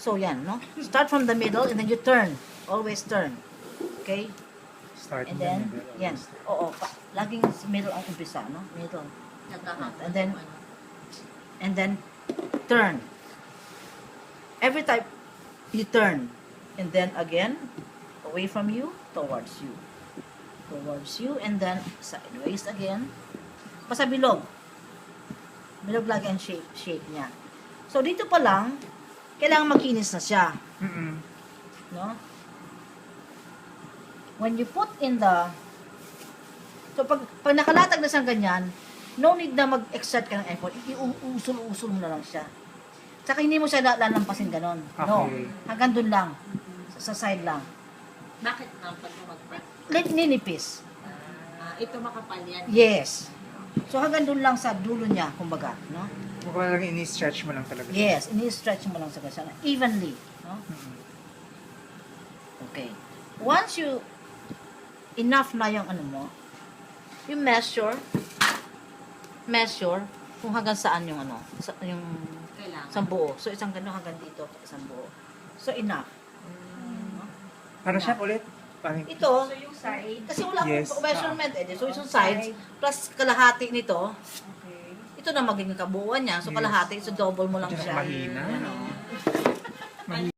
So, yan, no? Start from the middle and then you turn. Always turn. Okay? Start And in the then, middle. yan. Oo, laging middle ang umpisa, no? Middle. And then, turn. Every time, you turn. And then, again, away from you, towards you. Towards you, and then, sideways again. Basta bilog. Bilog lagi ang shape niya. So, dito pa lang, kailangan makinis na siya. No? When you put in the... So, pag nakalatag na siyang ganyan, no need na mag-exert ka ng effort. Iuusul-usul mo na lang siya. Tsaka hindi mo siya lalampasin ganon. No. Okay. Hanggang dun lang. Sa side lang. Bakit pag lumagpas? Ninipis. Ito makapal yan. Yes. So, hanggang dun lang sa dulo niya, kumbaga. No? Mukha lang ini-stretch mo lang talaga. Yes. Ini-stretch mo lang sa ganyan. Evenly. No? Okay. Once you enough na yung ano mo, you measure kung hanggang saan yung ano, yung Kailangan. isang buo. So, isang gano'n hanggang dito, isang buo. So, enough. Para siya ulit. Parang, Ito, So, yung side. kasi wala Yes. akong measurement eh. So, isang sides, plus kalahati nito, Okay. ito na magiging kabuuan niya. So, Yes. kalahati, so double mo lang Diyan siya. mahina. Yan, oh.